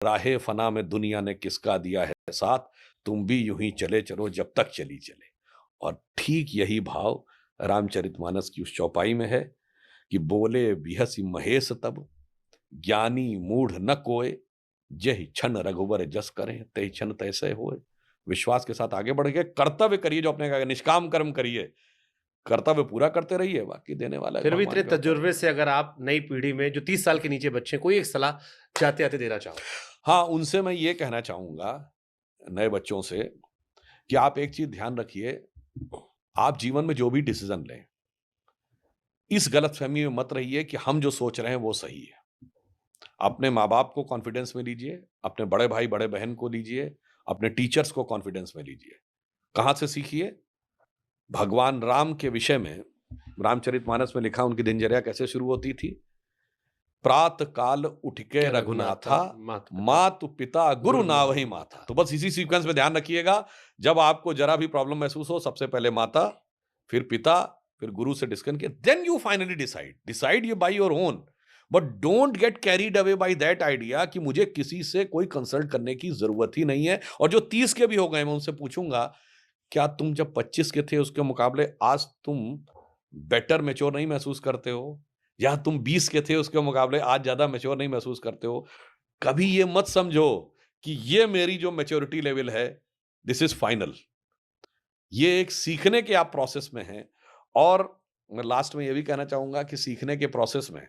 राहे फना में दुनिया ने किसका दिया है साथ, तुम भी यूं ही चले चलो जब तक चली चले। और ठीक यही भाव रामचरितमानस की उस चौपाई में है कि बोले बिहसी महेश तब, ज्ञानी मूढ़ न कोय, जहि क्षण रघुवर जस करें तहि क्षण तैसे होए। विश्वास के साथ आगे बढ़ के कर्तव्य करिए, जो अपने कहा निष्काम कर्म करिए, कर्तव्य पूरा करते रहिए, बाकी देने वाला है फिर भी इतने भगवान के ऊपर। तजुर्बे से अगर आप नई पीढ़ी में जो 30 साल के नीचे बच्चे हैं, कोई एक सलाह जाते-आते देना चाहो? हाँ, उनसे मैं ये कहना चाहूँगा, नए बच्चों से, कि आप एक चीज़ ध्यान रखिए, आप जीवन में जो भी डिसीज़न लें, इस गलतफ़हमी में मत रहिए कि हम जो सोच रहे हैं वो सही है। अपने माँ-बाप को कॉन्फिडेंस में लीजिए, अपने बड़े भाई, बड़े बहन को लीजिए, अपने टीचर्स को कॉन्फिडेंस में लीजिए। कहाँ से सीखिए? भगवान राम के विषय में रामचरितमानस में लिखा, उनकी दिनचर्या कैसे शुरू होती थी? प्रातः काल उठ के रघुनाथा, मातु पिता गुरु नावहि माथा। तो बस इसी सीक्वेंस में ध्यान रखिएगा, जब आपको जरा भी प्रॉब्लम महसूस हो, सबसे पहले माता, फिर पिता, फिर गुरु से डिस्कस किया, देन यू फाइनली डिसाइड ये by your own, but don't get carried away by that idea कि मुझे किसी से कोई कंसल्ट करने की जरूरत ही नहीं है। और जो 30 के भी हो गए, मैं उनसे पूछूंगा, क्या तुम जब 25 के थे उसके मुकाबले आज तुम बेटर मैच्योर नहीं महसूस करते हो? या तुम 20 के थे उसके मुकाबले आज ज्यादा मैच्योर नहीं महसूस करते हो? कभी ये मत समझो कि ये मेरी जो मैच्योरिटी लेवल है, दिस इज फाइनल। ये एक सीखने के आप प्रोसेस में हैं। और मैं लास्ट में ये भी कहना चाहूंगा कि सीखने के प्रोसेस में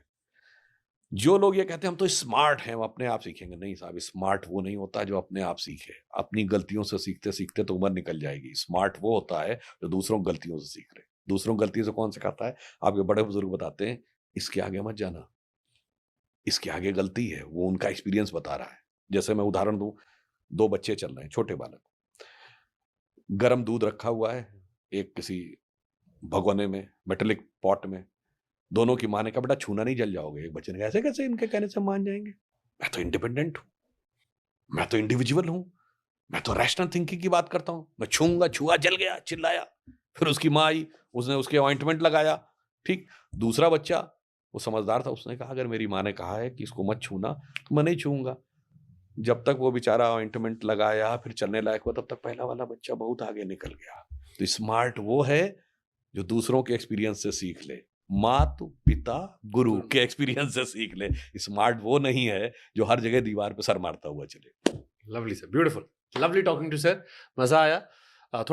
जो लोग ये कहते हैं हम तो स्मार्ट हैं, हम अपने आप सीखेंगे, नहीं साहब, स्मार्ट वो नहीं होता जो अपने आप सीखे। अपनी गलतियों से सीखते सीखते तो उम्र निकल जाएगी। स्मार्ट वो होता है जो दूसरों की गलतियों से सीख रहे। दूसरों की गलतियों से कौन सिखाता है? आपके बड़े बुजुर्ग बताते हैं, इसके आगे मत जाना, इसके आगे गलती है, वो उनका एक्सपीरियंस बता रहा है। जैसे मैं उदाहरण दूं, दो बच्चे चल रहे हैं, छोटे बालक, गर्म दूध रखा हुआ है एक किसी भगोने में, मेटेलिक पॉट में। दोनों की माँ ने कहा, बेटा छूना नहीं, जल जाओगे। एक बच्चे ने कहा, ऐसे कैसे इनके कहने से मान जाएंगे? मैं तो इंडिपेंडेंट हूं, मैं तो इंडिविजुअल हूं, मैं तो रैशनल थिंकिंग की बात करता हूं, मैं छूंगा, छुआ, जल गया, चिल्लाया। फिर उसकी माँ आई, उसने उसके ऑइंटमेंट लगाया। ठीक। दूसरा बच्चा, वो समझदार था, उसने कहा, अगर मेरी माँ ने कहा है कि इसको मत छूना तो मैं नहीं छूंगा। जब तक वो बेचारा ऑइंटमेंट लगाया, फिर चलने लायक हुआ, तब तक पहला वाला बच्चा बहुत आगे निकल गया। तो स्मार्ट वो है जो दूसरों के एक्सपीरियंस से सीख ले, मातु पिता गुरु के एक्सपीरियंस से सीख ले। स्मार्ट वो नहीं है जो हर जगह दीवार पे सर मारता हुआ चले। Lovely sir, beautiful, lovely talking to sir, मजा आया।